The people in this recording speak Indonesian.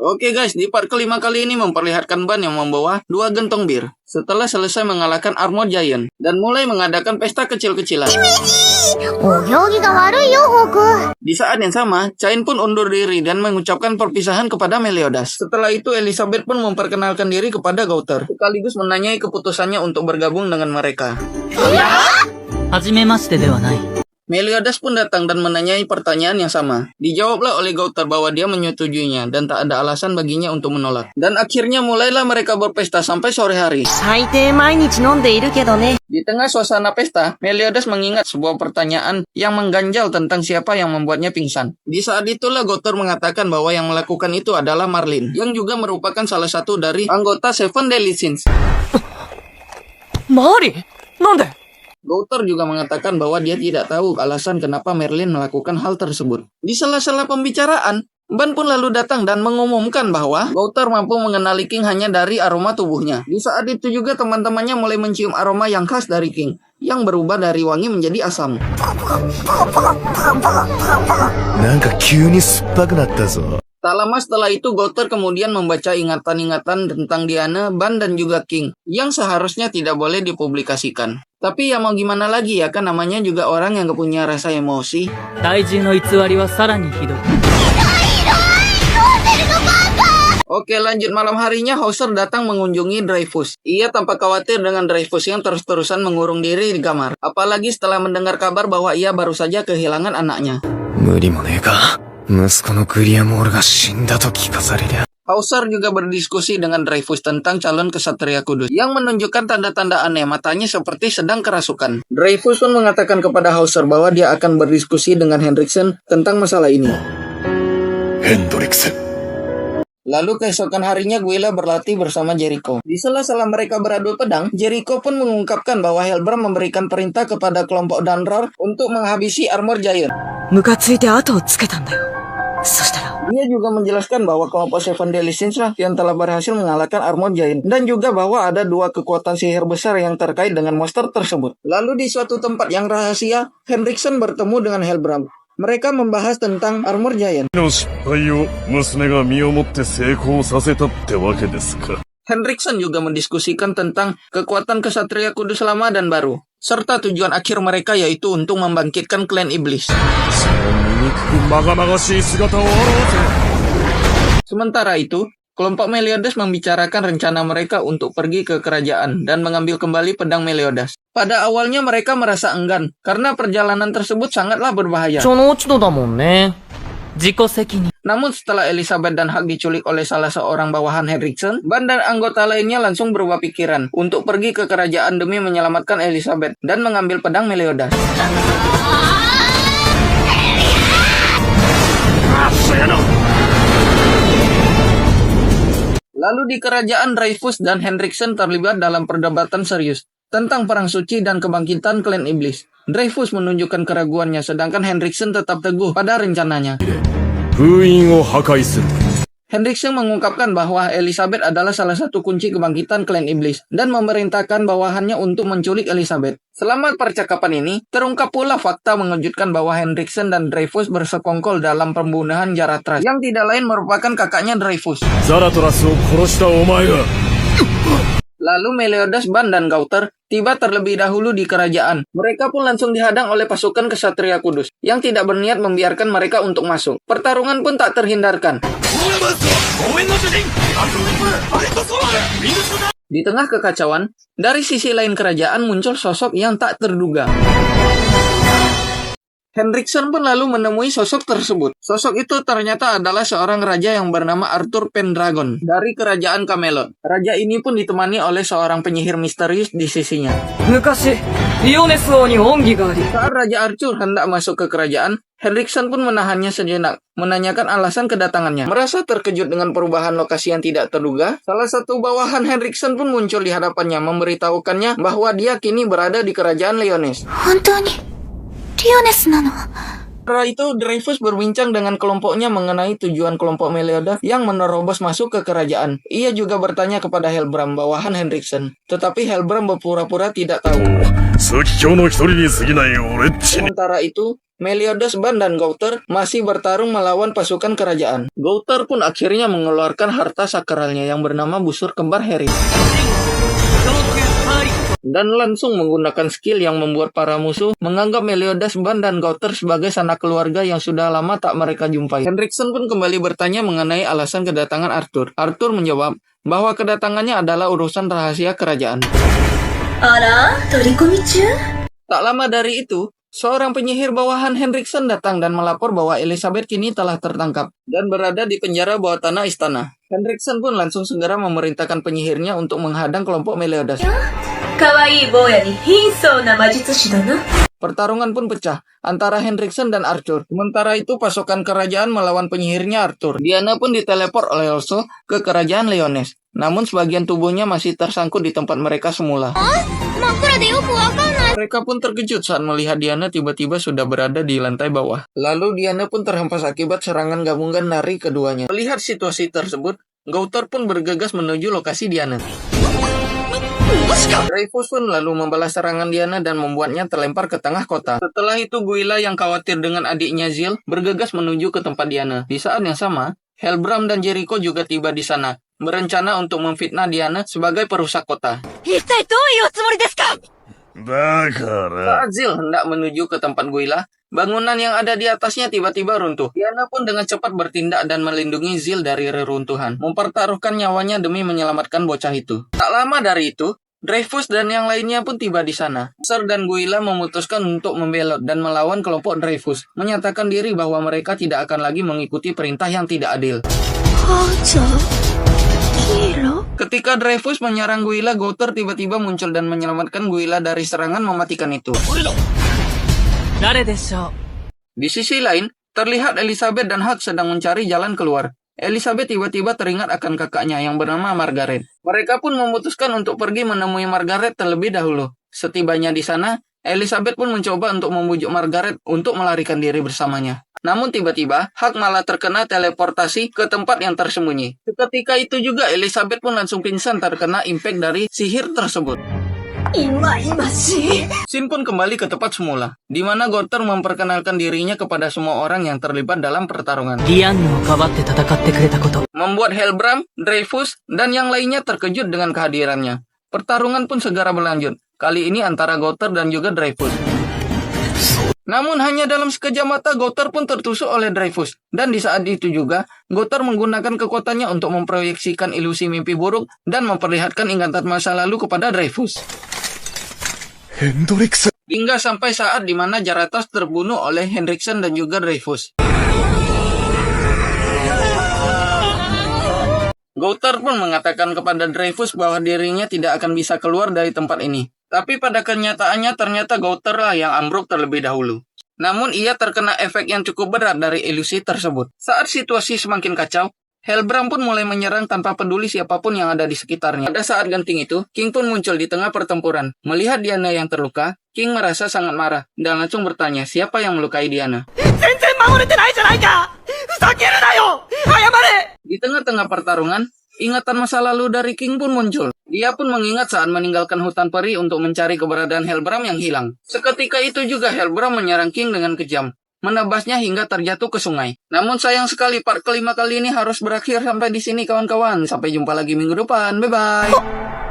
Oke guys, di part kelima kali ini memperlihatkan Ban yang membawa 2 gentong bir setelah selesai mengalahkan Armored Giant dan mulai mengadakan pesta kecil-kecilan. Di saat yang sama, Chain pun undur diri dan mengucapkan perpisahan kepada Meliodas. Setelah itu, Elizabeth pun memperkenalkan diri kepada Gauter, sekaligus menanyai keputusannya untuk bergabung dengan mereka. Meliodas pun datang dan menanyai pertanyaan yang sama. Dijawablah oleh Gauter bahwa dia menyetujuinya dan tak ada alasan baginya untuk menolak. Dan akhirnya mulailah mereka berpesta sampai sore hari. Di tengah suasana pesta, Meliodas mengingat sebuah pertanyaan yang mengganjal tentang siapa yang membuatnya pingsan. Di saat itulah Gauter mengatakan bahwa yang melakukan itu adalah Marlin, yang juga merupakan salah satu dari anggota Seven Deadly Sins. Marlin? Nande? Gauter juga mengatakan bahwa dia tidak tahu alasan kenapa Merlin melakukan hal tersebut. Di sela-sela pembicaraan, Ban pun lalu datang dan mengumumkan bahwa Gauter mampu mengenali King hanya dari aroma tubuhnya. Di saat itu juga teman-temannya mulai mencium aroma yang khas dari King, yang berubah dari wangi menjadi asam. Tak lama setelah itu, Gauter kemudian membaca ingatan-ingatan tentang Diana, Ban, dan juga King, yang seharusnya tidak boleh dipublikasikan. Tapi ya mau gimana lagi ya, kan namanya juga orang yang gak punya rasa emosi. Oke, lanjut. Malam harinya, Hauser datang mengunjungi Dreyfus. Ia tampak khawatir dengan Dreyfus yang terus-terusan mengurung diri di kamar. Apalagi setelah mendengar kabar bahwa ia baru saja kehilangan anaknya. Hauser juga berdiskusi dengan Dreyfus tentang calon kesatria kudus yang menunjukkan tanda-tanda aneh, matanya seperti sedang kerasukan. Dreyfus pun mengatakan kepada Hauser bahwa dia akan berdiskusi dengan Hendrickson tentang masalah ini. Lalu keesokan harinya Guilla berlatih bersama Jericho. Di sela-sela mereka beradu pedang, Jericho pun mengungkapkan bahwa Hellbram memberikan perintah kepada kelompok Dunrar untuk menghabisi Armored Giant. Dia juga menjelaskan bahwa kelompok Seven Deadly Sins yang telah berhasil mengalahkan Armored Giant, dan juga bahwa ada 2 kekuatan sihir besar yang terkait dengan monster tersebut. Lalu di suatu tempat yang rahasia, Hendrickson bertemu dengan Hellbram. Mereka membahas tentang Armored Giant. Hendrickson juga mendiskusikan tentang kekuatan kesatria kudus lama dan baru, serta tujuan akhir mereka yaitu untuk membangkitkan klan iblis. Sementara itu, kelompok Meliodas membicarakan rencana mereka untuk pergi ke kerajaan dan mengambil kembali pedang Meliodas. Pada awalnya mereka merasa enggan, karena perjalanan tersebut sangatlah berbahaya. Namun setelah Elizabeth dan Hug diculik oleh salah seorang bawahan Hendrickson, Ban dan anggota lainnya langsung berubah pikiran untuk pergi ke kerajaan demi menyelamatkan Elizabeth dan mengambil pedang Meliodas. Lalu di kerajaan, Dreyfus dan Hendrickson terlibat dalam perdebatan serius tentang perang suci dan kebangkitan klan iblis. Dreyfus menunjukkan keraguannya, sedangkan Hendrickson tetap teguh pada rencananya. Hendrickson mengungkapkan bahwa Elizabeth adalah salah satu kunci kebangkitan klan iblis dan memerintahkan bawahannya untuk menculik Elizabeth. Selama percakapan ini, terungkap pula fakta mengejutkan bahwa Hendrickson dan Dreyfus bersekongkol dalam pembunuhan Zaratras, yang tidak lain merupakan kakaknya Dreyfus. Lalu Meliodas, Ban, dan Gauter tiba terlebih dahulu di kerajaan. Mereka pun langsung dihadang oleh pasukan kesatria kudus yang tidak berniat membiarkan mereka untuk masuk. Pertarungan pun tak terhindarkan. Di tengah kekacauan, dari sisi lain kerajaan muncul sosok yang tak terduga. Hendrickson pun lalu menemui sosok tersebut. Sosok itu ternyata adalah seorang raja yang bernama Arthur Pendragon dari kerajaan Camelot. Raja ini pun ditemani oleh seorang penyihir misterius di sisinya. Saat Raja Arthur hendak masuk ke kerajaan, Hendrickson pun menahannya sejenak, menanyakan alasan kedatangannya. Merasa terkejut dengan perubahan lokasi yang tidak terduga, salah satu bawahan Hendrickson pun muncul di hadapannya, memberitahukannya bahwa dia kini berada di kerajaan Lyonesse. Setelah itu, Dreyfus berbincang dengan kelompoknya mengenai tujuan kelompok Meliodas yang menerobos masuk ke kerajaan. Ia juga bertanya kepada Helbram, bawahan Henriksen. Tetapi Helbram berpura-pura tidak tahu. Sementara itu, Meliodas, Ban, dan Gowther masih bertarung melawan pasukan kerajaan. Gowther pun akhirnya mengeluarkan harta sakralnya yang bernama busur kembar Heri. Dan langsung menggunakan skill yang membuat para musuh menganggap Meliodas, Ban, dan Gowther sebagai sanak keluarga yang sudah lama tak mereka jumpai. Henriksen pun kembali bertanya mengenai alasan kedatangan Arthur. Arthur menjawab bahwa kedatangannya adalah urusan rahasia kerajaan. Tak lama dari itu, seorang penyihir bawahan Henriksen datang dan melapor bahwa Elizabeth kini telah tertangkap dan berada di penjara bawah tanah istana. Henriksen pun langsung segera memerintahkan penyihirnya untuk menghadang kelompok Meliodas. Pertarungan pun pecah antara Henriksen dan Arthur. Sementara itu pasukan kerajaan melawan penyihirnya Arthur. Diana pun diteleport oleh Elso ke kerajaan Leones. Namun sebagian tubuhnya masih tersangkut di tempat mereka semula. Mereka pun terkejut saat melihat Diana tiba-tiba sudah berada di lantai bawah. Lalu Diana pun terhempas akibat serangan gabungan dari keduanya. Melihat situasi tersebut, Gowther pun bergegas menuju lokasi Diana. Dreyfus pun lalu membalas serangan Diana dan membuatnya terlempar ke tengah kota. Setelah itu Guila yang khawatir dengan adiknya Zil bergegas menuju ke tempat Diana. Di saat yang sama, Helbram dan Jericho juga tiba di sana, berencana untuk memfitnah Diana sebagai perusak kota. Saat Zil hendak menuju ke tempat Guila, bangunan yang ada di atasnya tiba-tiba runtuh. Diana pun dengan cepat bertindak dan melindungi Zil dari reruntuhan, mempertaruhkan nyawanya demi menyelamatkan bocah itu. Tak lama dari itu, Dreyfus dan yang lainnya pun tiba di sana. Sir dan Guila memutuskan untuk membelot dan melawan kelompok Dreyfus, menyatakan diri bahwa mereka tidak akan lagi mengikuti perintah yang tidak adil. Ketika Dreyfus menyerang Guila, Gowther tiba-tiba muncul dan menyelamatkan Guila dari serangan mematikan itu. Di sisi lain, terlihat Elizabeth dan Hugh sedang mencari jalan keluar. Elizabeth tiba-tiba teringat akan kakaknya yang bernama Margaret. Mereka pun memutuskan untuk pergi menemui Margaret terlebih dahulu. Setibanya di sana, Elizabeth pun mencoba untuk membujuk Margaret untuk melarikan diri bersamanya. Namun tiba-tiba, Hugh malah terkena teleportasi ke tempat yang tersembunyi. Seketika itu juga Elizabeth pun langsung pingsan terkena impact dari sihir tersebut. Scene pun kembali ke tempat semula, di mana Gowther memperkenalkan dirinya kepada semua orang yang terlibat dalam pertarungan. Membuat Helbram, Dreyfus, dan yang lainnya terkejut dengan kehadirannya. Pertarungan pun segera berlanjut, kali ini antara Gowther dan juga Dreyfus. Namun hanya dalam sekejap mata Gowther pun tertusuk oleh Dreyfus. Dan di saat itu juga, Gowther menggunakan kekuatannya untuk memproyeksikan ilusi mimpi buruk dan memperlihatkan ingatan masa lalu kepada Dreyfus. Hingga sampai saat di mana Jaratas terbunuh oleh Henriksen dan juga Dreyfus. Gowther pun mengatakan kepada Dreyfus bahwa dirinya tidak akan bisa keluar dari tempat ini. Tapi pada kenyataannya ternyata Gowther lah yang ambruk terlebih dahulu. Namun ia terkena efek yang cukup berat dari ilusi tersebut. Saat situasi semakin kacau, Helbram pun mulai menyerang tanpa peduli siapapun yang ada di sekitarnya. Pada saat genting itu, King pun muncul di tengah pertempuran. Melihat Diana yang terluka, King merasa sangat marah dan langsung bertanya siapa yang melukai Diana. Di tengah-tengah pertarungan, ingatan masa lalu dari King pun muncul. Dia pun mengingat saat meninggalkan hutan peri untuk mencari keberadaan Helbram yang hilang. Seketika itu juga Helbram menyerang King dengan kejam, menebasnya hingga terjatuh ke sungai. Namun sayang sekali part kelima kali ini harus berakhir sampai di sini kawan-kawan. Sampai jumpa lagi minggu depan. Bye-bye.